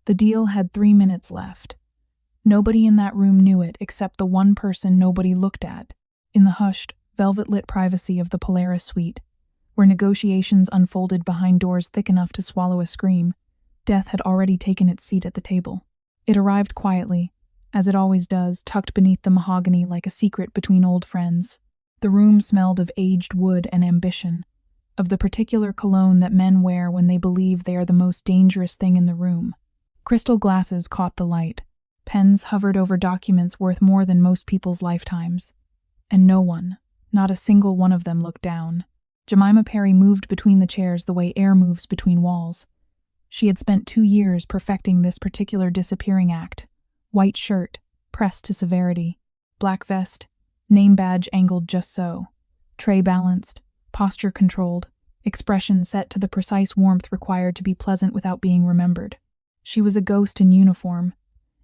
The deal had 3 minutes left. Nobody in that room knew it except the one person nobody looked at, in the hushed, velvet-lit privacy of the Polaris suite, where negotiations unfolded behind doors thick enough to swallow a scream. Death had already taken its seat at the table. It arrived quietly, as it always does, tucked beneath the mahogany like a secret between old friends. The room smelled of aged wood and ambition, of the particular cologne that men wear when they believe they are the most dangerous thing in the room. Crystal glasses caught the light. Pens hovered over documents worth more than most people's lifetimes. And no one, not a single one of them, looked down. Jemima Perry moved between the chairs the way air moves between walls. She had spent 2 years perfecting this particular disappearing act. White shirt, pressed to severity. Black vest, name badge angled just so. Tray balanced, posture controlled, expression set to the precise warmth required to be pleasant without being remembered. She was a ghost in uniform,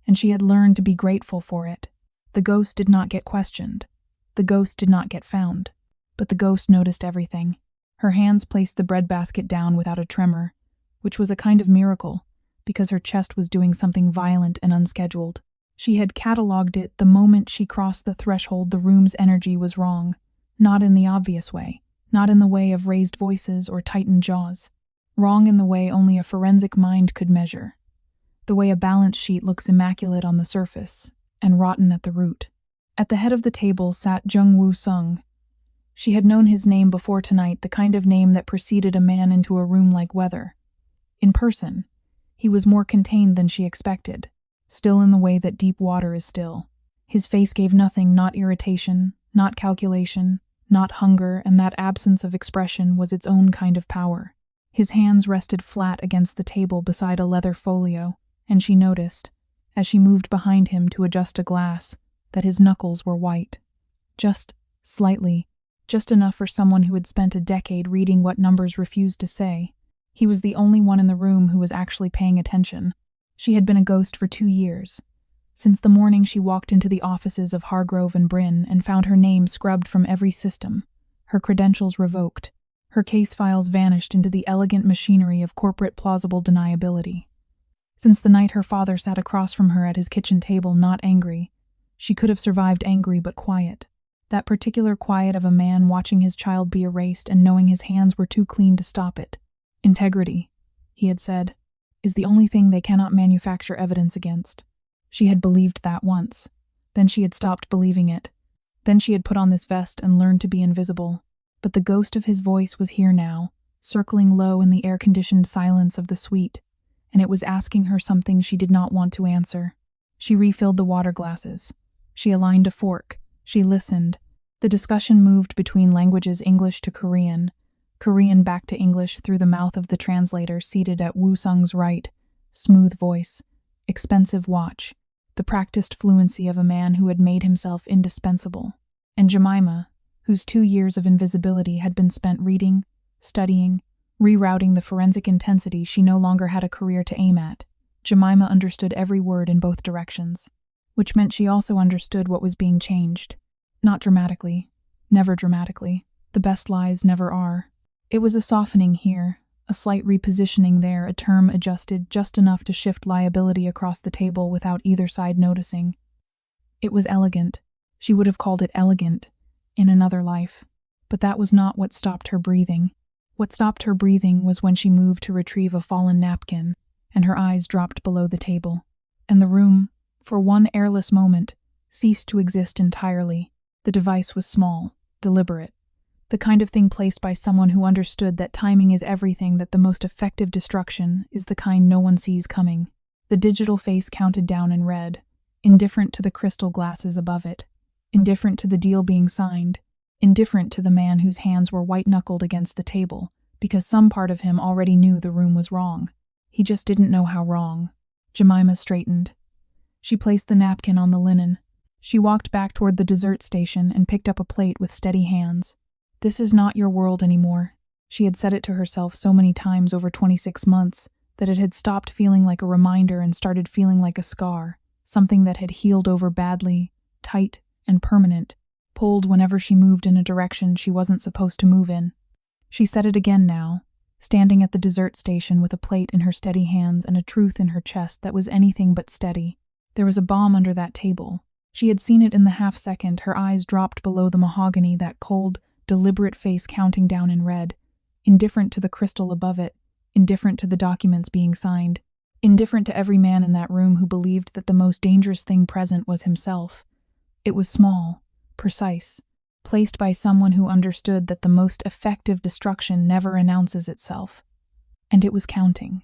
and she had learned to be grateful for it. The ghost did not get questioned. The ghost did not get found. But the ghost noticed everything. Her hands placed the breadbasket down without a tremor, which was a kind of miracle, because her chest was doing something violent and unscheduled. She had catalogued it the moment she crossed the threshold. The room's energy was wrong, not in the obvious way, not in the way of raised voices or tightened jaws. Wrong in the way only a forensic mind could measure. The way a balance sheet looks immaculate on the surface and rotten at the root. At the head of the table sat Jung Woo-sung. She had known his name before tonight, the kind of name that preceded a man into a room like weather. In person, he was more contained than she expected, still in the way that deep water is still. His face gave nothing, not irritation, not calculation, not hunger, and that absence of expression was its own kind of power. His hands rested flat against the table beside a leather folio, and she noticed, as she moved behind him to adjust a glass, that his knuckles were white. Just slightly, just enough for someone who had spent a decade reading what numbers refused to say. He was the only one in the room who was actually paying attention. She had been a ghost for 2 years. Since the morning she walked into the offices of Hargrove and Bryn and found her name scrubbed from every system, her credentials revoked, her case files vanished into the elegant machinery of corporate plausible deniability. Since the night her father sat across from her at his kitchen table, not angry, she could have survived angry but quiet. That particular quiet of a man watching his child be erased and knowing his hands were too clean to stop it. Integrity, he had said, is the only thing they cannot manufacture evidence against. She had believed that once. Then she had stopped believing it. Then she had put on this vest and learned to be invisible. But the ghost of his voice was here now, circling low in the air-conditioned silence of the suite, and it was asking her something she did not want to answer. She refilled the water glasses. She aligned a fork. She listened. The discussion moved between languages, English to Korean, Korean back to English through the mouth of the translator seated at Woo-sung's right. Smooth voice, expensive watch, the practiced fluency of a man who had made himself indispensable. And Jemima, whose 2 years of invisibility had been spent reading, studying, rerouting the forensic intensity she no longer had a career to aim at. Jemima understood every word in both directions, which meant she also understood what was being changed. Not dramatically, never dramatically. The best lies never are. It was a softening here, a slight repositioning there, a term adjusted just enough to shift liability across the table without either side noticing. It was elegant. She would have called it elegant in another life. But that was not what stopped her breathing. What stopped her breathing was when she moved to retrieve a fallen napkin, and her eyes dropped below the table. And the room, for one airless moment, ceased to exist entirely. The device was small, deliberate. The kind of thing placed by someone who understood that timing is everything, that the most effective destruction is the kind no one sees coming. The digital face counted down in red, indifferent to the crystal glasses above it, indifferent to the deal being signed, indifferent to the man whose hands were white-knuckled against the table, because some part of him already knew the room was wrong. He just didn't know how wrong. Jemima straightened. She placed the napkin on the linen. She walked back toward the dessert station and picked up a plate with steady hands. This is not your world anymore. She had said it to herself so many times over 26 months that it had stopped feeling like a reminder and started feeling like a scar, something that had healed over badly, tight and permanent, pulled whenever she moved in a direction she wasn't supposed to move in. She said it again now, standing at the dessert station with a plate in her steady hands and a truth in her chest that was anything but steady. There was a bomb under that table. She had seen it in the half-second, her eyes dropped below the mahogany, that cold, deliberate face counting down in red, indifferent to the crystal above it, indifferent to the documents being signed, indifferent to every man in that room who believed that the most dangerous thing present was himself. It was small, precise, placed by someone who understood that the most effective destruction never announces itself. And it was counting.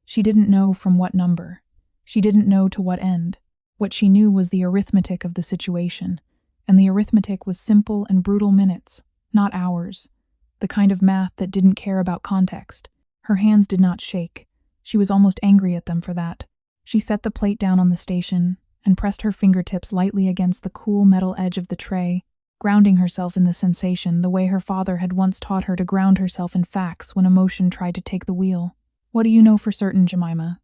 She didn't know from what number. She didn't know to what end. What she knew was the arithmetic of the situation, and the arithmetic was simple and brutal minutes, not hours, the kind of math that didn't care about context. Her hands did not shake. She was almost angry at them for that. She set the plate down on the station and pressed her fingertips lightly against the cool metal edge of the tray, grounding herself in the sensation the way her father had once taught her to ground herself in facts when emotion tried to take the wheel. What do you know for certain, Jemima?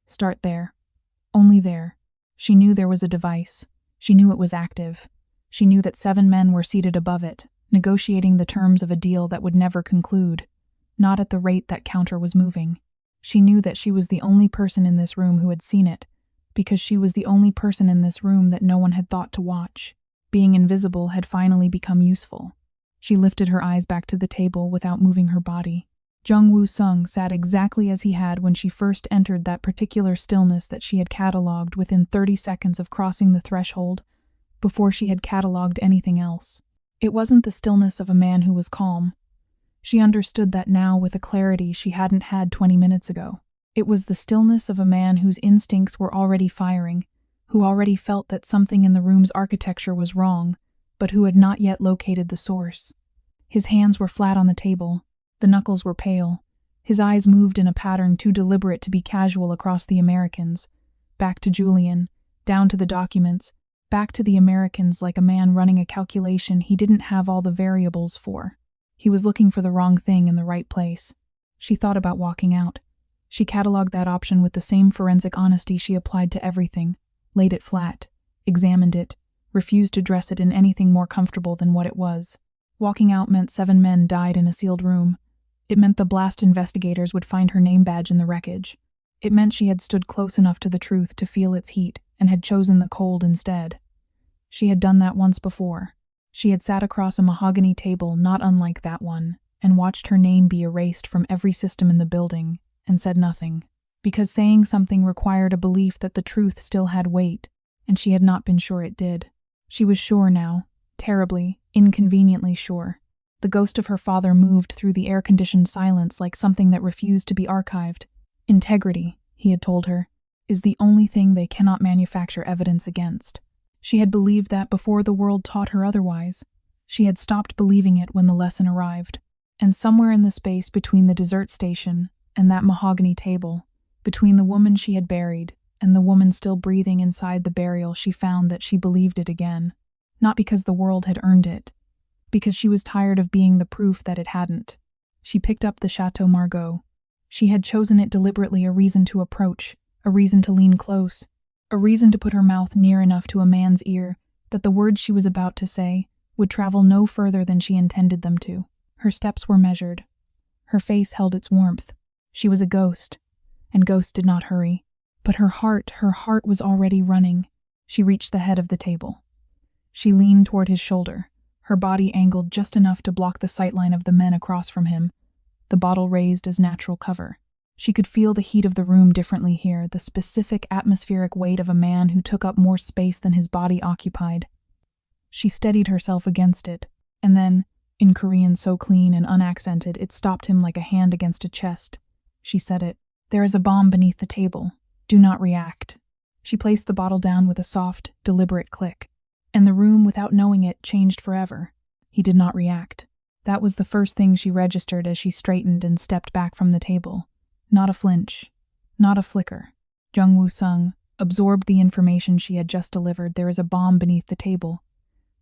Start there. Only there. She knew there was a device. She knew it was active. She knew that 7 men were seated above it, negotiating the terms of a deal that would never conclude, not at the rate that counter was moving. She knew that she was the only person in this room who had seen it, because she was the only person in this room that no one had thought to watch. Being invisible had finally become useful. She lifted her eyes back to the table without moving her body. Jung Woo-sung sat exactly as he had when she first entered that particular stillness that she had catalogued within 30 seconds of crossing the threshold, before she had catalogued anything else. It wasn't the stillness of a man who was calm. She understood that now with a clarity she hadn't had 20 minutes ago. It was the stillness of a man whose instincts were already firing, who already felt that something in the room's architecture was wrong, but who had not yet located the source. His hands were flat on the table. The knuckles were pale. His eyes moved in a pattern too deliberate to be casual across the Americans. Back to Julian, down to the documents, back to the Americans like a man running a calculation he didn't have all the variables for. He was looking for the wrong thing in the right place. She thought about walking out. She catalogued that option with the same forensic honesty she applied to everything, laid it flat, examined it, refused to dress it in anything more comfortable than what it was. Walking out meant 7 men died in a sealed room. It meant the blast investigators would find her name badge in the wreckage. It meant she had stood close enough to the truth to feel its heat and had chosen the cold instead. She had done that once before. She had sat across a mahogany table not unlike that one and watched her name be erased from every system in the building and said nothing, because saying something required a belief that the truth still had weight, and she had not been sure it did. She was sure now, terribly, inconveniently sure. The ghost of her father moved through the air-conditioned silence like something that refused to be archived. Integrity, he had told her, is the only thing they cannot manufacture evidence against. She had believed that before the world taught her otherwise. She had stopped believing it when the lesson arrived. And somewhere in the space between the dessert station and that mahogany table, between the woman she had buried and the woman still breathing inside the burial, she found that she believed it again. Not because the world had earned it, because she was tired of being the proof that it hadn't. She picked up the Chateau Margaux. She had chosen it deliberately, a reason to approach, a reason to lean close, a reason to put her mouth near enough to a man's ear that the words she was about to say would travel no further than she intended them to. Her steps were measured. Her face held its warmth. She was a ghost, and ghosts did not hurry. But her heart was already running. She reached the head of the table. She leaned toward his shoulder, her body angled just enough to block the sightline of the men across from him, the bottle raised as natural cover. She could feel the heat of the room differently here, the specific atmospheric weight of a man who took up more space than his body occupied. She steadied herself against it, and then, in Korean so clean and unaccented, it stopped him like a hand against a chest. She said it. There is a bomb beneath the table. Do not react. She placed the bottle down with a soft, deliberate click. And the room, without knowing it, changed forever. He did not react. That was the first thing she registered as she straightened and stepped back from the table. Not a flinch. Not a flicker. Jung Woo-sung absorbed the information she had just delivered. There is a bomb beneath the table.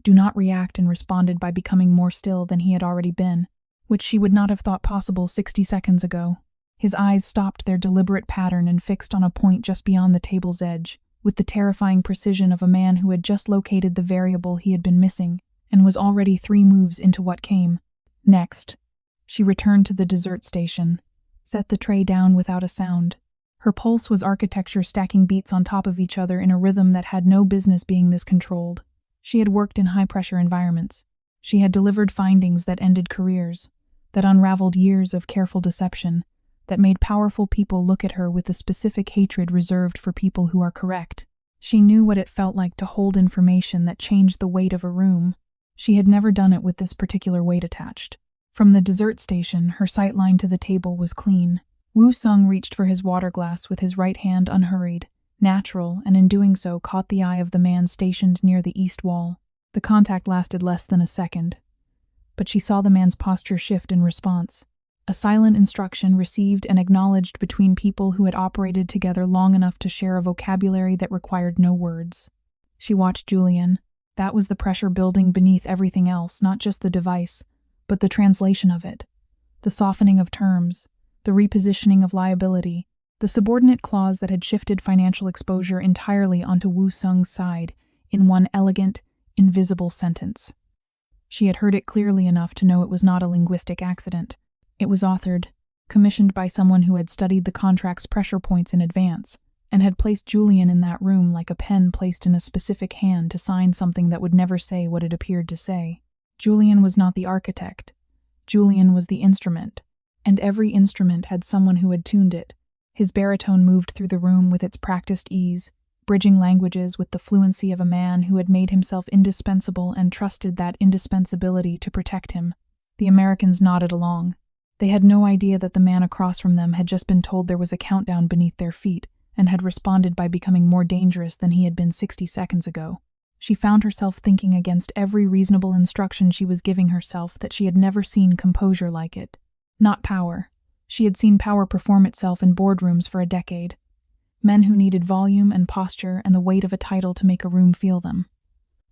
Do not react, and responded by becoming more still than he had already been, which she would not have thought possible 60 seconds ago. His eyes stopped their deliberate pattern and fixed on a point just beyond the table's edge, with the terrifying precision of a man who had just located the variable he had been missing and was already 3 moves into what came next. She returned to the dessert station, set the tray down without a sound. Her pulse was architecture stacking beats on top of each other in a rhythm that had no business being this controlled. She had worked in high-pressure environments. She had delivered findings that ended careers, that unraveled years of careful deception, that made powerful people look at her with the specific hatred reserved for people who are correct. She knew what it felt like to hold information that changed the weight of a room. She had never done it with this particular weight attached. From the dessert station, her sight line to the table was clean. Woo-sung reached for his water glass with his right hand unhurried, natural, and in doing so caught the eye of the man stationed near the east wall. The contact lasted less than a second, but she saw the man's posture shift in response. A silent instruction received and acknowledged between people who had operated together long enough to share a vocabulary that required no words. She watched Julian. That was the pressure building beneath everything else, not just the device, but the translation of it. The softening of terms, the repositioning of liability, the subordinate clause that had shifted financial exposure entirely onto Woo-sung's side in one elegant, invisible sentence. She had heard it clearly enough to know it was not a linguistic accident. It was authored, commissioned by someone who had studied the contract's pressure points in advance, and had placed Julian in that room like a pen placed in a specific hand to sign something that would never say what it appeared to say. Julian was not the architect. Julian was the instrument, and every instrument had someone who had tuned it. His baritone moved through the room with its practiced ease, bridging languages with the fluency of a man who had made himself indispensable and trusted that indispensability to protect him. The Americans nodded along. They had no idea that the man across from them had just been told there was a countdown beneath their feet and had responded by becoming more dangerous than he had been 60 seconds ago. She found herself thinking against every reasonable instruction she was giving herself that she had never seen composure like it. Not power. She had seen power perform itself in boardrooms for a decade. Men who needed volume and posture and the weight of a title to make a room feel them.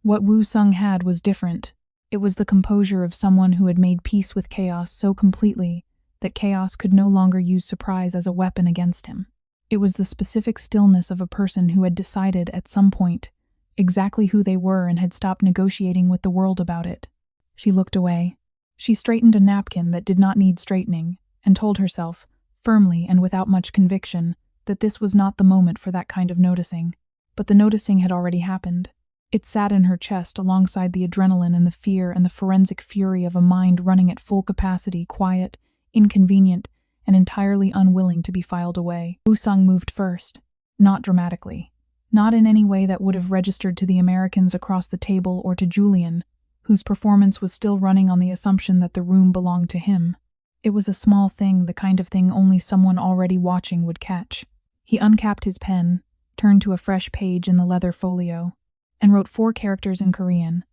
What Woo-sung had was different. It was the composure of someone who had made peace with chaos so completely that chaos could no longer use surprise as a weapon against him. It was the specific stillness of a person who had decided at some point exactly who they were and had stopped negotiating with the world about it. She looked away. She straightened a napkin that did not need straightening and told herself, firmly and without much conviction, that this was not the moment for that kind of noticing. But the noticing had already happened. It sat in her chest alongside the adrenaline and the fear and the forensic fury of a mind running at full capacity, quiet, inconvenient, and entirely unwilling to be filed away. Woo-sung moved first, not dramatically, not in any way that would have registered to the Americans across the table or to Julian, whose performance was still running on the assumption that the room belonged to him. It was a small thing, the kind of thing only someone already watching would catch. He uncapped his pen, turned to a fresh page in the leather folio, and wrote 4 characters in Korean,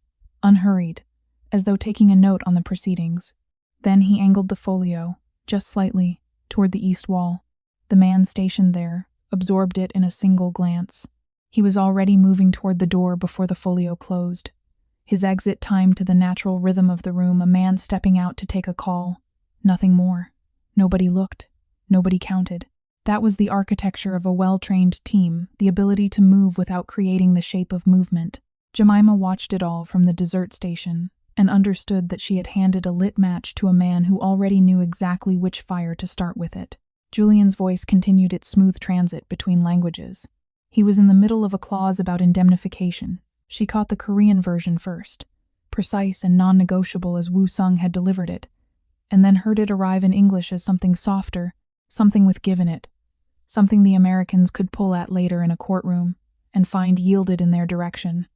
unhurried, as though taking a note on the proceedings. Then he angled the folio, just slightly, toward the east wall. The man stationed there absorbed it in a single glance. He was already moving toward the door before the folio closed. His exit timed to the natural rhythm of the room, a man stepping out to take a call. Nothing more. Nobody looked. Nobody counted. That was the architecture of a well-trained team, the ability to move without creating the shape of movement. Jemima watched it all from the dessert station and understood that she had handed a lit match to a man who already knew exactly which fire to start with it. Julian's voice continued its smooth transit between languages. He was in the middle of a clause about indemnification. She caught the Korean version first, precise and non-negotiable as Woo-sung had delivered it, and then heard it arrive in English as something softer, something with give in it. Something the Americans could pull at later in a courtroom and find yielded in their direction.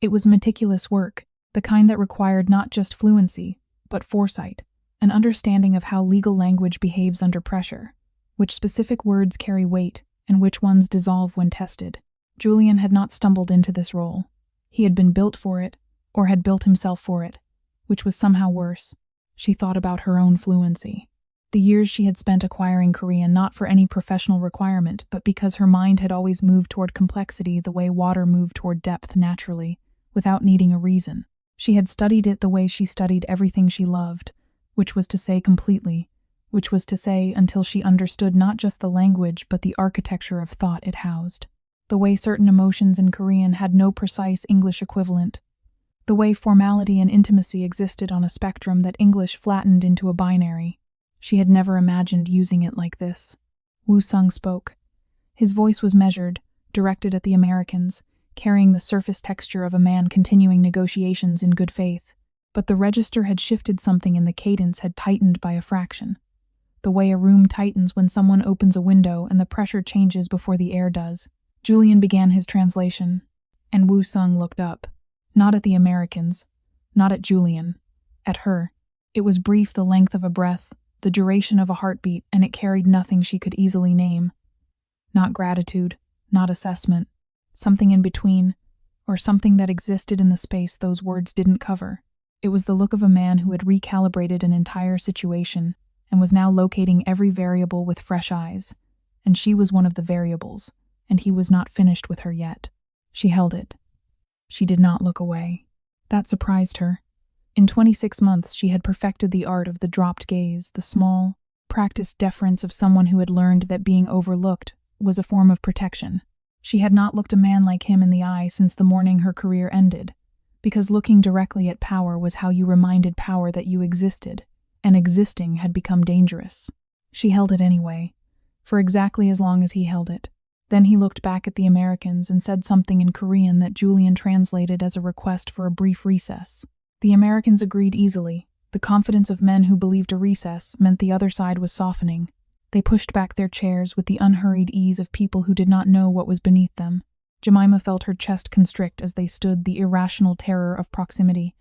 It was meticulous work, the kind that required not just fluency, but foresight, an understanding of how legal language behaves under pressure, which specific words carry weight and which ones dissolve when tested. Julian had not stumbled into this role. He had been built for it, or had built himself for it, which was somehow worse. She thought about her own fluency. The years she had spent acquiring Korean not for any professional requirement, but because her mind had always moved toward complexity the way water moved toward depth naturally, without needing a reason. She had studied it the way she studied everything she loved, which was to say completely, which was to say until she understood not just the language but the architecture of thought it housed. The way certain emotions in Korean had no precise English equivalent. the way formality and intimacy existed on a spectrum that English flattened into a binary. She had never imagined using it like this. Wu Sung spoke. His voice was measured, directed at the Americans, carrying the surface texture of a man continuing negotiations in good faith. But the register had shifted something and the cadence had tightened by a fraction. The way a room tightens when someone opens a window and the pressure changes before the air does. Julian began his translation, and Wu Sung looked up. Not at the Americans, not at Julian, at her. It was brief, the length of a breath, the duration of a heartbeat, and it carried nothing she could easily name. Not gratitude, not assessment, something in between, or something that existed in the space those words didn't cover. It was the look of a man who had recalibrated an entire situation and was now locating every variable with fresh eyes. And she was one of the variables, and he was not finished with her yet. She held it. She did not look away. That surprised her. In 26 months, she had perfected the art of the dropped gaze, the small, practiced deference of someone who had learned that being overlooked was a form of protection. She had not looked a man like him in the eye since the morning her career ended, because looking directly at power was how you reminded power that you existed, and existing had become dangerous. She held it anyway, for exactly as long as he held it. Then he looked back at the Americans and said something in Korean that Julian translated as a request for a brief recess. The Americans agreed easily. The confidence of men who believed a recess meant the other side was softening. They pushed back their chairs with the unhurried ease of people who did not know what was beneath them. Jemima felt her chest constrict as they stood, the irrational terror of proximity,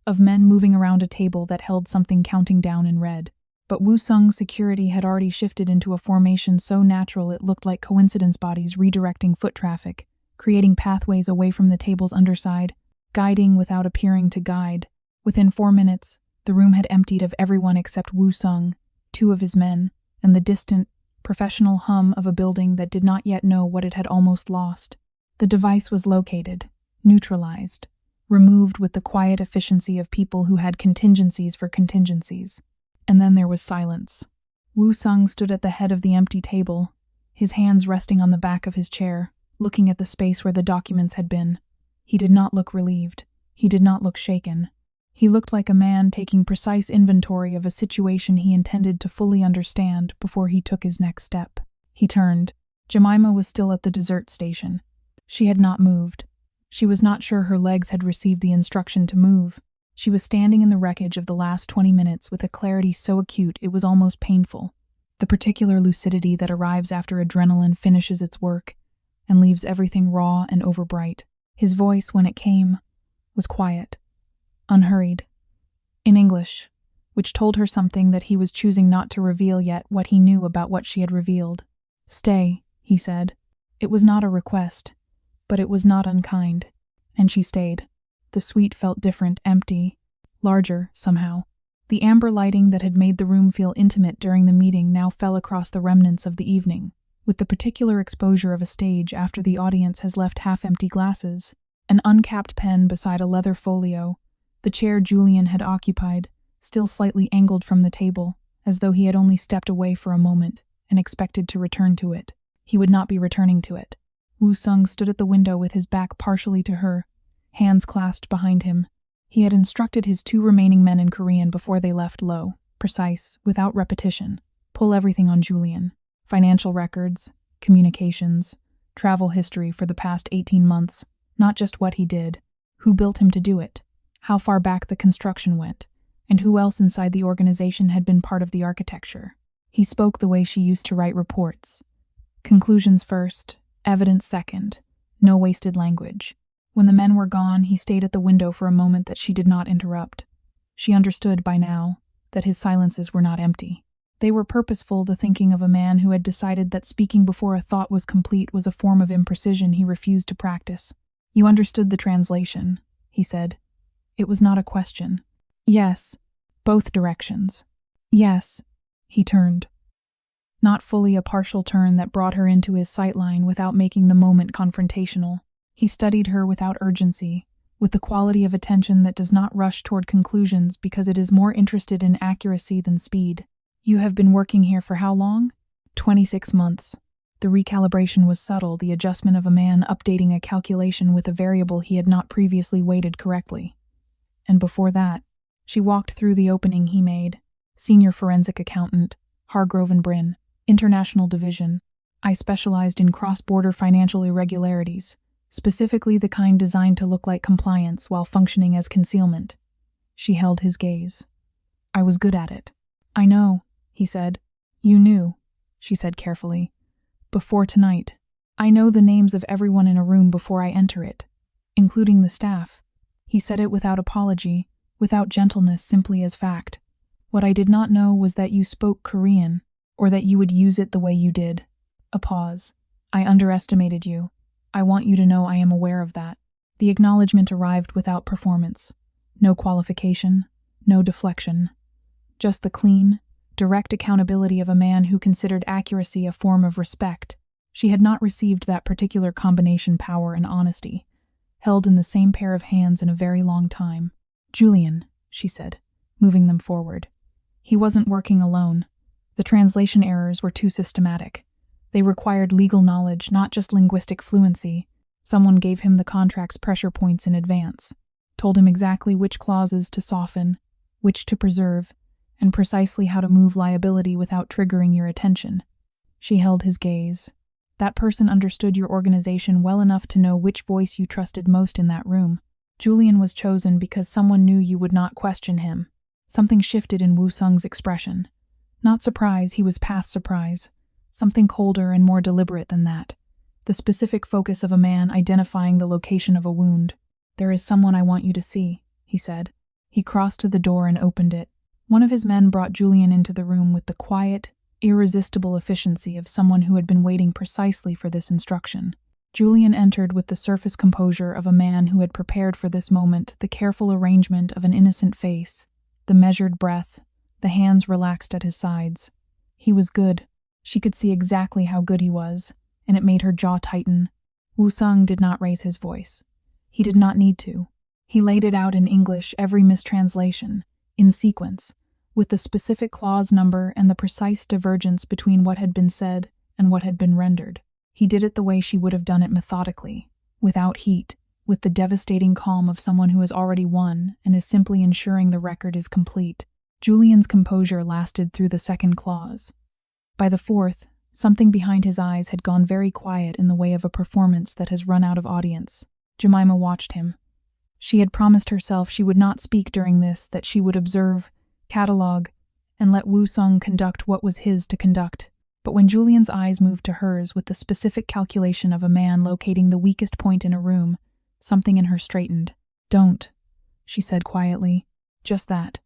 of men moving around a table that held something counting down in red. But Wu Sung's security had already shifted into a formation so natural it looked like coincidence bodies redirecting foot traffic, creating pathways away from the table's underside, guiding without appearing to guide. Within 4 minutes, the room had emptied of everyone except Wu Sung, 2 of his men, and the distant, professional hum of a building that did not yet know what it had almost lost. The device was located, neutralized, removed with the quiet efficiency of people who had contingencies for contingencies. And then there was silence. Wu Sung stood at the head of the empty table, his hands resting on the back of his chair, looking at the space where the documents had been. He did not look relieved. He did not look shaken. He looked like a man taking precise inventory of a situation he intended to fully understand before he took his next step. He turned. Jemima was still at the dessert station. She had not moved. She was not sure her legs had received the instruction to move. She was standing in the wreckage of the last 20 minutes with a clarity so acute it was almost painful. The particular lucidity that arrives after adrenaline finishes its work and leaves everything raw and overbright. His voice, when it came, was quiet, unhurried, in English, which told her something that he was choosing not to reveal yet what he knew about what she had revealed. "Stay," he said. It was not a request, but it was not unkind, and she stayed. The suite felt different, empty, larger, somehow. The amber lighting that had made the room feel intimate during the meeting now fell across the remnants of the evening, with the particular exposure of a stage after the audience has left half-empty glasses, an uncapped pen beside a leather folio, the chair Julian had occupied, still slightly angled from the table, as though he had only stepped away for a moment and expected to return to it. He would not be returning to it. Wu Sung stood at the window with his back partially to her, hands clasped behind him. He had instructed his 2 remaining men in Korean before they left low, precise, without repetition. Pull everything on Julian. Financial records, communications, travel history for the past 18 months, not just what he did, who built him to do it, how far back the construction went, and who else inside the organization had been part of the architecture. He spoke the way she used to write reports. Conclusions first, evidence second, no wasted language. When the men were gone, he stayed at the window for a moment that she did not interrupt. She understood by now that his silences were not empty. They were purposeful, the thinking of a man who had decided that speaking before a thought was complete was a form of imprecision he refused to practice. "You understood the translation," he said. It was not a question. "Yes." Both directions. "Yes." He turned. Not fully a partial turn that brought her into his sightline without making the moment confrontational. He studied her without urgency, with the quality of attention that does not rush toward conclusions because it is more interested in accuracy than speed. "You have been working here for how long?" 26 months. The recalibration was subtle, the adjustment of a man updating a calculation with a variable he had not previously weighted correctly. and before that, she walked through the opening he made. Senior forensic accountant, Hargrove and Bryn, International Division. I specialized in cross-border financial irregularities, specifically the kind designed to look like compliance while functioning as concealment. She held his gaze. I was good at it. I know, he said. You knew, she said carefully. Before tonight. I know the names of everyone in a room before I enter it, including the staff. He said it without apology, without gentleness, simply as fact. What I did not know was that you spoke Korean, or that you would use it the way you did. A pause. I underestimated you. I want you to know I am aware of that. The acknowledgement arrived without performance. No qualification, no deflection. Just the clean, direct accountability of a man who considered accuracy a form of respect. She had not received that particular combination, power and honesty, held in the same pair of hands in a very long time. Julian, she said, moving them forward. He wasn't working alone. The translation errors were too systematic. They required legal knowledge, not just linguistic fluency. Someone gave him the contract's pressure points in advance, told him exactly which clauses to soften, which to preserve, and precisely how to move liability without triggering your attention. She held his gaze. That person understood your organization well enough to know which voice you trusted most in that room. Julian was chosen because someone knew you would not question him. Something shifted in Woo-sung's expression. Not surprise, he was past surprise. Something colder and more deliberate than that. The specific focus of a man identifying the location of a wound. There is someone I want you to see, he said. He crossed to the door and opened it. One of his men brought Julian into the room with the quiet, irresistible efficiency of someone who had been waiting precisely for this instruction. Julian entered with the surface composure of a man who had prepared for this moment, the careful arrangement of an innocent face, the measured breath, the hands relaxed at his sides. He was good. She could see exactly how good he was, and it made her jaw tighten. Woo-sung did not raise his voice. He did not need to. He laid it out in English, every mistranslation, in sequence, with the specific clause number and the precise divergence between what had been said and what had been rendered. He did it the way she would have done it, methodically, without heat, with the devastating calm of someone who has already won and is simply ensuring the record is complete. Julian's composure lasted through the second clause. By the fourth, something behind his eyes had gone very quiet in the way of a performance that has run out of audience. Jemima watched him. She had promised herself she would not speak during this, that she would observe, catalogue, and let Woo-sung conduct what was his to conduct. But when Julian's eyes moved to hers with the specific calculation of a man locating the weakest point in a room, something in her straightened. Don't, she said quietly. Just that.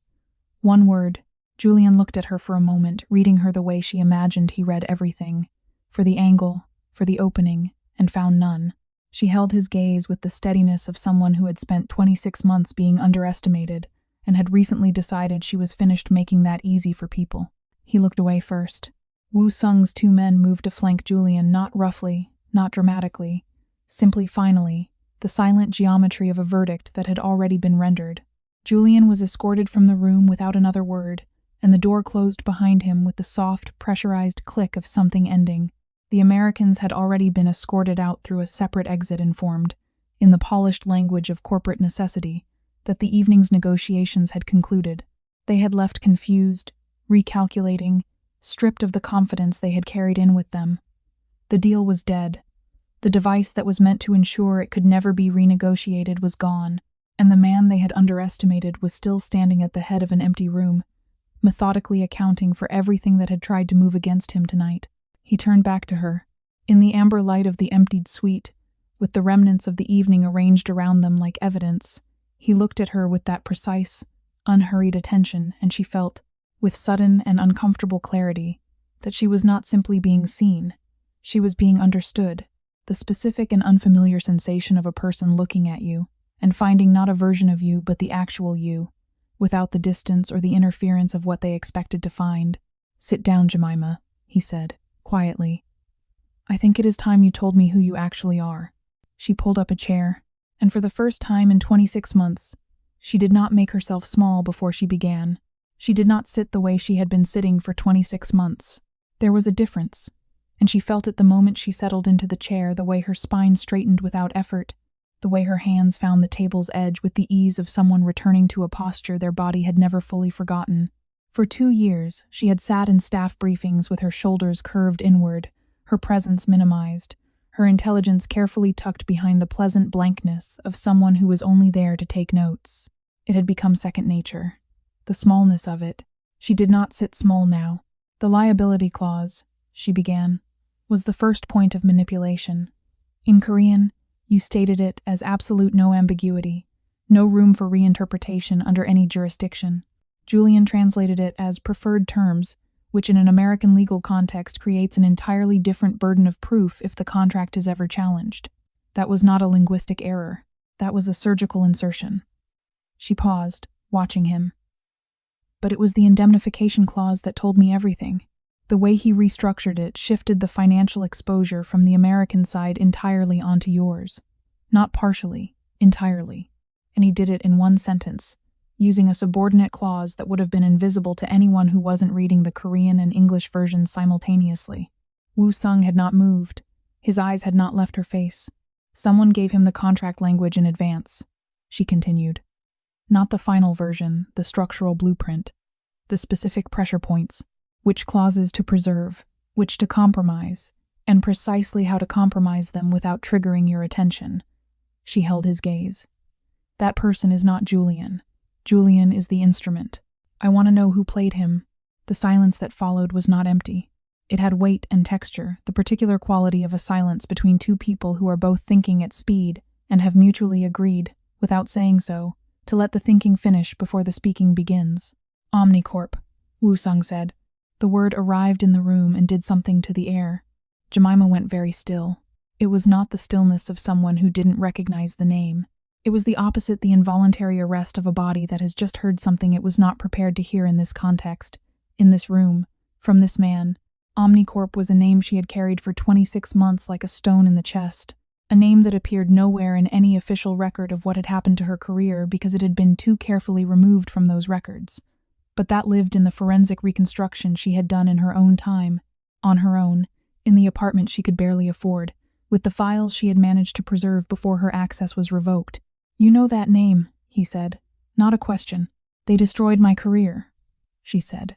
One word. Julian looked at her for a moment, reading her the way she imagined he read everything. For the angle, for the opening, and found none. She held his gaze with the steadiness of someone who had spent 26 months being underestimated and had recently decided she was finished making that easy for people. He looked away first. Woo-sung's two men moved to flank Julian, not roughly, not dramatically, simply finally, the silent geometry of a verdict that had already been rendered. Julian was escorted from the room without another word, and the door closed behind him with the soft, pressurized click of something ending. The Americans had already been escorted out through a separate exit, informed, in the polished language of corporate necessity, that the evening's negotiations had concluded. They had left confused, recalculating, stripped of the confidence they had carried in with them. The deal was dead. The device that was meant to ensure it could never be renegotiated was gone, and the man they had underestimated was still standing at the head of an empty room, methodically accounting for everything that had tried to move against him tonight. He turned back to her. In the amber light of the emptied suite, with the remnants of the evening arranged around them like evidence, he looked at her with that precise, unhurried attention, and she felt, with sudden and uncomfortable clarity, that she was not simply being seen. She was being understood, the specific and unfamiliar sensation of a person looking at you, and finding not a version of you but the actual you, without the distance or the interference of what they expected to find. "Sit down, Jemima," he said, quietly. "I think it is time you told me who you actually are." She pulled up a chair, and for the first time in 26 months, she did not make herself small before she began. She did not sit the way she had been sitting for 26 months. There was a difference, and she felt it the moment she settled into the chair, the way her spine straightened without effort, the way her hands found the table's edge with the ease of someone returning to a posture their body had never fully forgotten. For 2 years, she had sat in staff briefings with her shoulders curved inward, her presence minimized, her intelligence carefully tucked behind the pleasant blankness of someone who was only there to take notes. It had become second nature. The smallness of it. She did not sit small now. The liability clause, she began, was the first point of manipulation. In Korean, you stated it as absolute no ambiguity, no room for reinterpretation under any jurisdiction. Julian translated it as preferred terms, which in an American legal context creates an entirely different burden of proof if the contract is ever challenged. That was not a linguistic error. That was a surgical insertion. She paused, watching him. But it was the indemnification clause that told me everything. The way he restructured it shifted the financial exposure from the American side entirely onto yours. Not partially, entirely. And he did it in one sentence, using a subordinate clause that would have been invisible to anyone who wasn't reading the Korean and English versions simultaneously. Woo Sung had not moved. His eyes had not left her face. Someone gave him the contract language in advance. She continued. Not the final version, the structural blueprint. The specific pressure points. Which clauses to preserve, which to compromise, and precisely how to compromise them without triggering your attention. She held his gaze. That person is not Julian. Julian is the instrument. I want to know who played him. The silence that followed was not empty. It had weight and texture, the particular quality of a silence between two people who are both thinking at speed and have mutually agreed, without saying so, to let the thinking finish before the speaking begins. OmniCorp, Woo Sung said. The word arrived in the room and did something to the air. Jemima went very still. It was not the stillness of someone who didn't recognize the name. It was the opposite, the involuntary arrest of a body that has just heard something it was not prepared to hear in this context, in this room, from this man. OmniCorp was a name she had carried for 26 months like a stone in the chest, a name that appeared nowhere in any official record of what had happened to her career because it had been too carefully removed from those records. But that lived in the forensic reconstruction she had done in her own time, on her own, in the apartment she could barely afford, with the files she had managed to preserve before her access was revoked. You know that name, he said. Not a question. They destroyed my career, she said.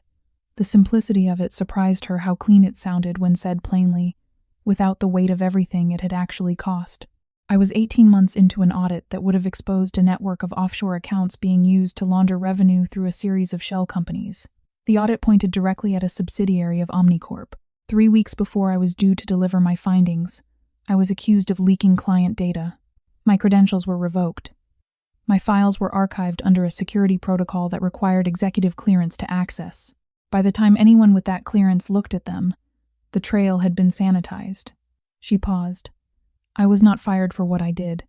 The simplicity of it surprised her how clean it sounded when said plainly, without the weight of everything it had actually cost. I was 18 months into an audit that would have exposed a network of offshore accounts being used to launder revenue through a series of shell companies. The audit pointed directly at a subsidiary of OmniCorp. 3 weeks before I was due to deliver my findings, I was accused of leaking client data. My credentials were revoked. My files were archived under a security protocol that required executive clearance to access. By the time anyone with that clearance looked at them, the trail had been sanitized. She paused. I was not fired for what I did.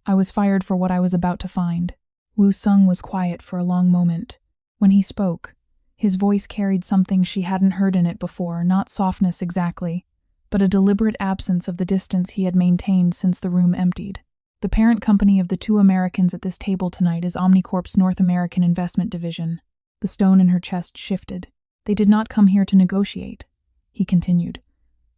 I was fired for what I was about to find. Woo Sung was quiet for a long moment. When he spoke, his voice carried something she hadn't heard in it before, not softness exactly, but a deliberate absence of the distance he had maintained since the room emptied. The parent company of the two Americans at this table tonight is OmniCorp's North American Investment Division. The stone in her chest shifted. They did not come here to negotiate, he continued.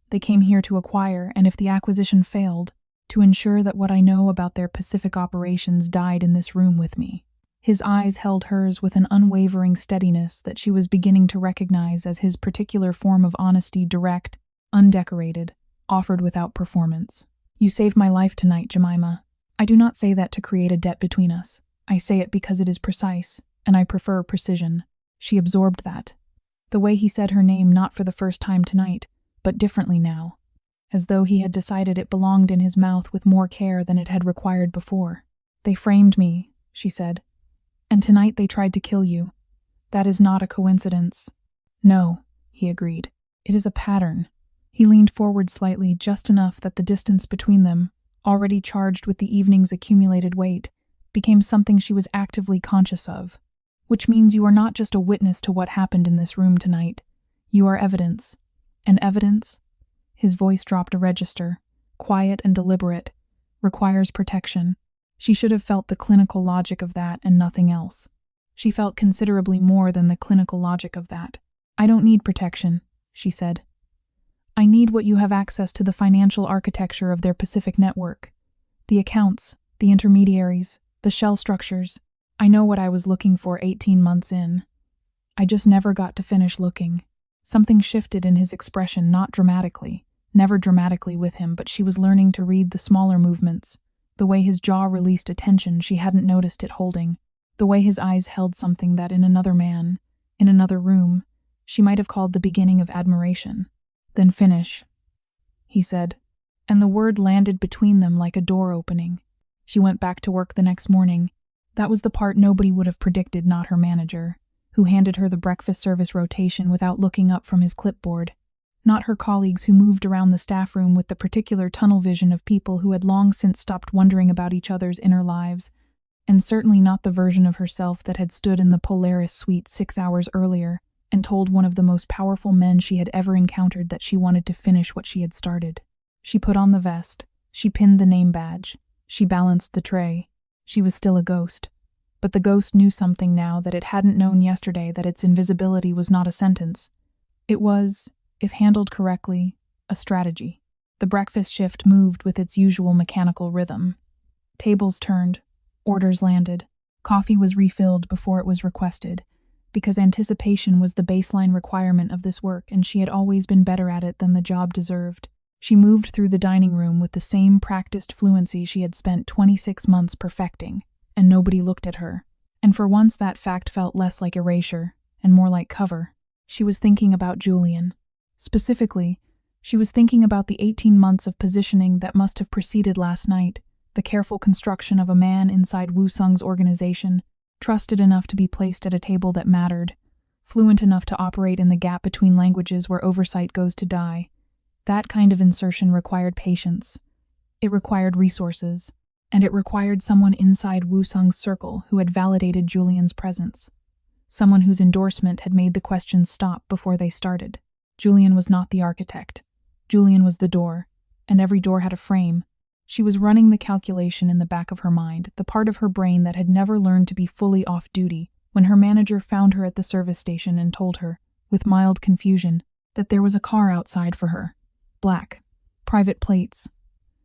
They came here to acquire, and if the acquisition failed, to ensure that what I know about their Pacific operations died in this room with me. His eyes held hers with an unwavering steadiness that she was beginning to recognize as his particular form of honesty, direct, undecorated, offered without performance. You saved my life tonight, Jemima. I do not say that to create a debt between us. I say it because it is precise, and I prefer precision. She absorbed that. The way he said her name not for the first time tonight, but differently now, as though he had decided it belonged in his mouth with more care than it had required before. They framed me, she said, and tonight they tried to kill you. That is not a coincidence. No, he agreed. It is a pattern. He leaned forward slightly, just enough that the distance between them, already charged with the evening's accumulated weight, became something she was actively conscious of. Which means you are not just a witness to what happened in this room tonight. You are evidence. And evidence, his voice dropped a register, quiet and deliberate, requires protection. She should have felt the clinical logic of that and nothing else. She felt considerably more than the clinical logic of that. I don't need protection, she said. I need what you have access to, the financial architecture of their Pacific network. The accounts, The intermediaries, the shell structures. I know what I was looking for 18 months in. I just never got to finish looking. Something shifted in his expression, not dramatically, never dramatically with him, but she was learning to read the smaller movements, the way his jaw released a tension she hadn't noticed it holding, the way his eyes held something that in another man, in another room, she might have called the beginning of admiration. Then finish, he said, and the word landed between them like a door opening. She went back to work the next morning. That was the part nobody would have predicted, not her manager, who handed her the breakfast service rotation without looking up from his clipboard. Not her colleagues who moved around the staff room with the particular tunnel vision of people who had long since stopped wondering about each other's inner lives, and certainly not the version of herself that had stood in the Polaris suite 6 hours earlier and told one of the most powerful men she had ever encountered that she wanted to finish what she had started. She put on the vest. She pinned the name badge. She balanced the tray. She was still a ghost. But the ghost knew something now that it hadn't known yesterday, that its invisibility was not a sentence. It was, if handled correctly, a strategy. The breakfast shift moved with its usual mechanical rhythm. Tables turned. Orders landed. Coffee was refilled before it was requested, because anticipation was the baseline requirement of this work, and she had always been better at it than the job deserved. She moved through the dining room with the same practiced fluency she had spent 26 months perfecting, and nobody looked at her. And for once that fact felt less like erasure, and more like cover. She was thinking about Julian. Specifically, she was thinking about the 18 months of positioning that must have preceded last night, the careful construction of a man inside Wu Sung's organization, trusted enough to be placed at a table that mattered, fluent enough to operate in the gap between languages where oversight goes to die. That kind of insertion required patience. It required resources, and it required someone inside Wu Sung's circle who had validated Julian's presence. Someone whose endorsement had made the questions stop before they started. Julian was not the architect. Julian was the door, and every door had a frame. She was running the calculation in the back of her mind, the part of her brain that had never learned to be fully off-duty, when her manager found her at the service station and told her, with mild confusion, that there was a car outside for her. Black. Private plates.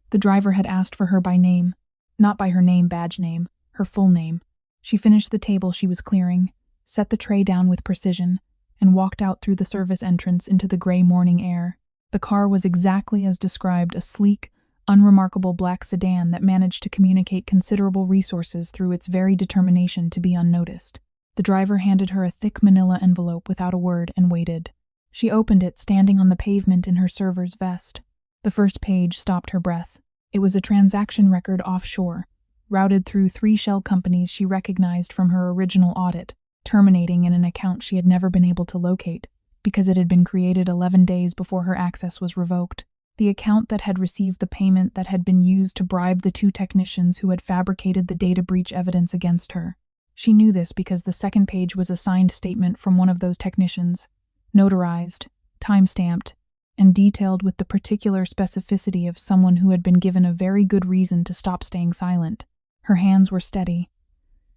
The driver had asked for her by name. Not by her name badge name, her full name. She finished the table she was clearing, set the tray down with precision, and walked out through the service entrance into the gray morning air. The car was exactly as described, a sleek, unremarkable black sedan that managed to communicate considerable resources through its very determination to be unnoticed. The driver handed her a thick manila envelope without a word and waited. She opened it, standing on the pavement in her server's vest. The first page stopped her breath. It was a transaction record offshore, routed through 3 shell companies she recognized from her original audit, terminating in an account she had never been able to locate, because it had been created 11 days before her access was revoked. The account that had received the payment that had been used to bribe the 2 technicians who had fabricated the data breach evidence against her. She knew this because the second page was a signed statement from one of those technicians, notarized, time-stamped, and detailed with the particular specificity of someone who had been given a very good reason to stop staying silent. Her hands were steady.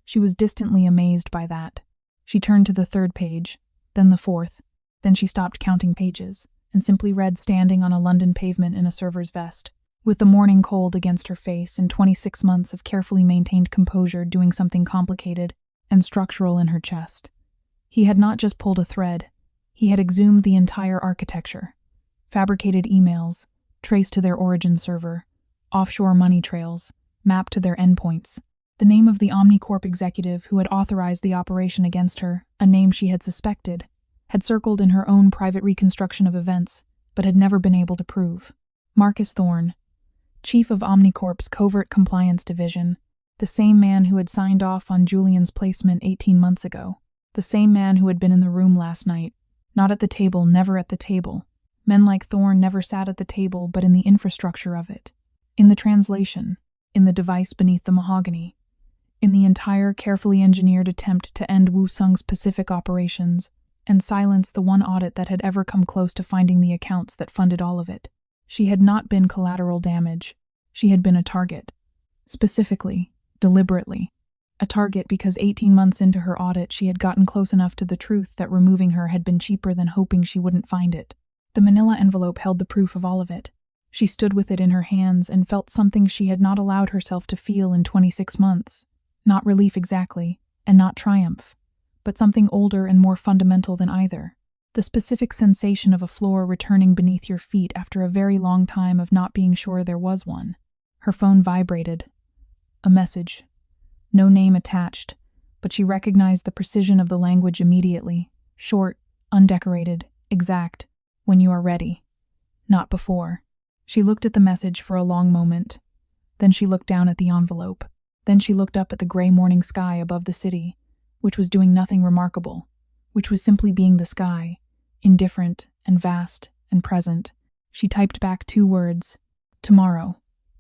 She was distantly amazed by that. She turned to the 3rd page, then the 4th, then she stopped counting pages, and simply read, standing on a London pavement in a server's vest, with the morning cold against her face and 26 months of carefully maintained composure doing something complicated and structural in her chest. He had not just pulled a thread. He had exhumed the entire architecture. Fabricated emails, traced to their origin server, offshore money trails, mapped to their endpoints. The name of the OmniCorp executive who had authorized the operation against her, a name she had suspected, had circled in her own private reconstruction of events, but had never been able to prove. Marcus Thorne, chief of OmniCorp's Covert Compliance Division, the same man who had signed off on Julian's placement 18 months ago, the same man who had been in the room last night, not at the table, never at the table. Men like Thorne never sat at the table, but in the infrastructure of it, in the translation, in the device beneath the mahogany, in the entire carefully engineered attempt to end Wu Sung's Pacific operations and silence the one audit that had ever come close to finding the accounts that funded all of it. She had not been collateral damage. She had been a target. Specifically, deliberately. A target because 18 months into her audit she had gotten close enough to the truth that removing her had been cheaper than hoping she wouldn't find it. The manila envelope held the proof of all of it. She stood with it in her hands and felt something she had not allowed herself to feel in 26 months. Not relief exactly, and not triumph, but something older and more fundamental than either. The specific sensation of a floor returning beneath your feet after a very long time of not being sure there was one. Her phone vibrated. A message. No name attached, but she recognized the precision of the language immediately. Short, undecorated, exact. When you are ready. Not before. She looked at the message for a long moment. Then she looked down at the envelope. Then she looked up at the gray morning sky above the city, which was doing nothing remarkable, which was simply being the sky, indifferent and vast and present. She typed back 2 words. Tomorrow.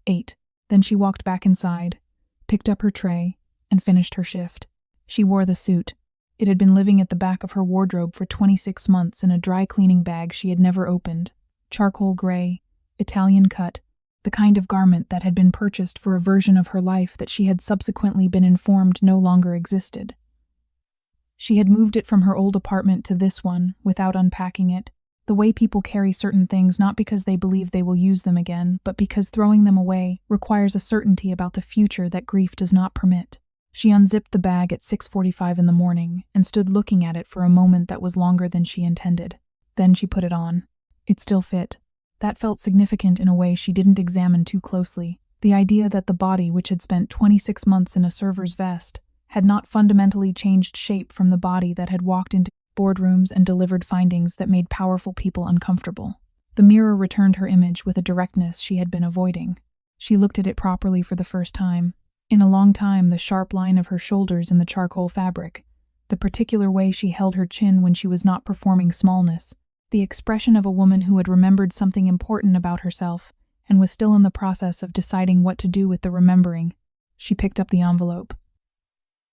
8. Then she walked back inside, picked up her tray, and finished her shift. She wore the suit. It had been living at the back of her wardrobe for 26 months in a dry cleaning bag she had never opened. Charcoal gray, Italian cut, the kind of garment that had been purchased for a version of her life that she had subsequently been informed no longer existed. She had moved it from her old apartment to this one without unpacking it, the way people carry certain things not because they believe they will use them again, but because throwing them away requires a certainty about the future that grief does not permit. She unzipped the bag at 6:45 in the morning and stood looking at it for a moment that was longer than she intended. Then she put it on. It still fit. That felt significant in a way she didn't examine too closely. The idea that the body, which had spent 26 months in a server's vest, had not fundamentally changed shape from the body that had walked into boardrooms and delivered findings that made powerful people uncomfortable. The mirror returned her image with a directness she had been avoiding. She looked at it properly for the first time. In a long time, the sharp line of her shoulders in the charcoal fabric, the particular way she held her chin when she was not performing smallness, the expression of a woman who had remembered something important about herself and was still in the process of deciding what to do with the remembering. She picked up the envelope.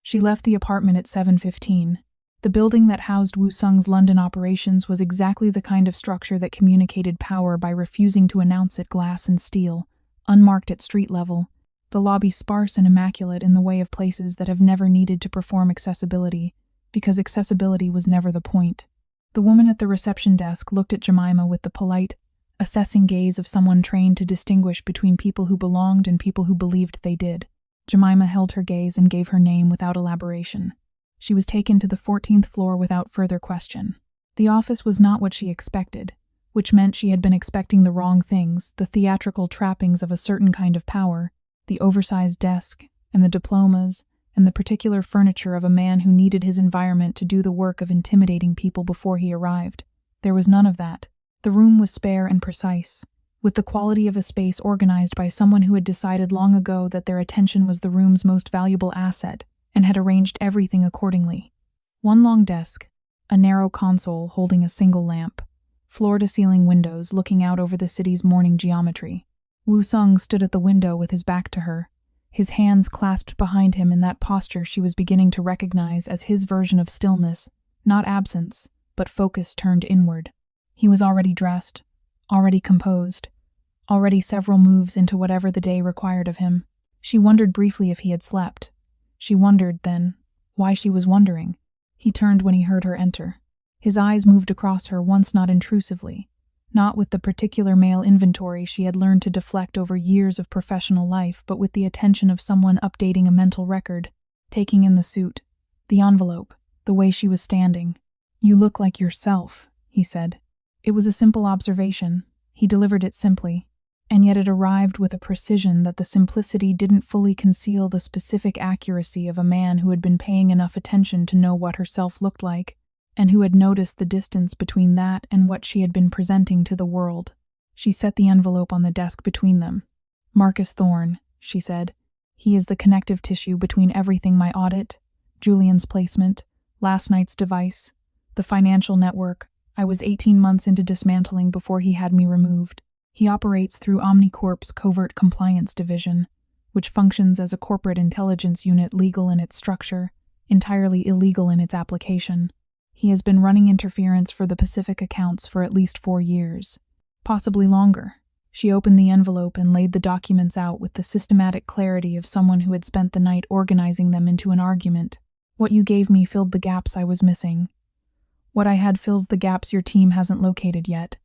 She left the apartment at 7:15. The building that housed Woo Sung's London operations was exactly the kind of structure that communicated power by refusing to announce it glass and steel, unmarked at street level, the lobby sparse and immaculate in the way of places that have never needed to perform accessibility, because accessibility was never the point. The woman at the reception desk looked at Jemima with the polite, assessing gaze of someone trained to distinguish between people who belonged and people who believed they did. Jemima held her gaze and gave her name without elaboration. She was taken to the 14th floor without further question. The office was not what she expected, which meant she had been expecting the wrong things, the theatrical trappings of a certain kind of power, the oversized desk, and the diplomas, and the particular furniture of a man who needed his environment to do the work of intimidating people before he arrived. There was none of that. The room was spare and precise, with the quality of a space organized by someone who had decided long ago that their attention was the room's most valuable asset and had arranged everything accordingly. One long desk, a narrow console holding a single lamp, floor-to-ceiling windows looking out over the city's morning geometry. Woo Sung stood at the window with his back to her, his hands clasped behind him in that posture she was beginning to recognize as his version of stillness, not absence, but focus turned inward. He was already dressed, already composed, already several moves into whatever the day required of him. She wondered briefly if he had slept. She wondered, then, why she was wondering. He turned when he heard her enter. His eyes moved across her once not intrusively, not with the particular male inventory she had learned to deflect over years of professional life, but with the attention of someone updating a mental record, taking in the suit, the envelope, the way she was standing. "You look like yourself," he said. It was a simple observation. He delivered it simply, and yet it arrived with a precision that the simplicity didn't fully conceal the specific accuracy of a man who had been paying enough attention to know what herself looked like, and who had noticed the distance between that and what she had been presenting to the world. She set the envelope on the desk between them. "Marcus Thorne," she said. "He is the connective tissue between everything: my audit, Julian's placement, last night's device, the financial network I was 18 months into dismantling before he had me removed. He operates through OmniCorp's Covert Compliance Division, which functions as a corporate intelligence unit legal in its structure, entirely illegal in its application. He has been running interference for the Pacific accounts for at least 4 years, possibly longer." She opened the envelope and laid the documents out with the systematic clarity of someone who had spent the night organizing them into an argument. "What you gave me filled the gaps I was missing. What I had fills the gaps your team hasn't located yet.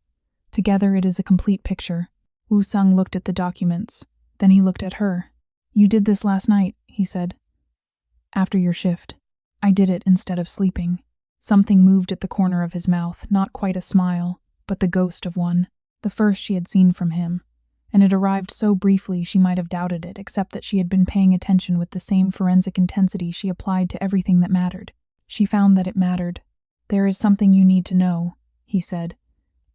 Together it is a complete picture. Wu Sung looked at the documents. Then he looked at her. "You did this last night," he said. "After your shift. I did it instead of sleeping." Something moved at the corner of his mouth, not quite a smile, but the ghost of one, the first she had seen from him. And it arrived so briefly she might have doubted it, except that she had been paying attention with the same forensic intensity she applied to everything that mattered. She found that it mattered. "There is something you need to know," he said,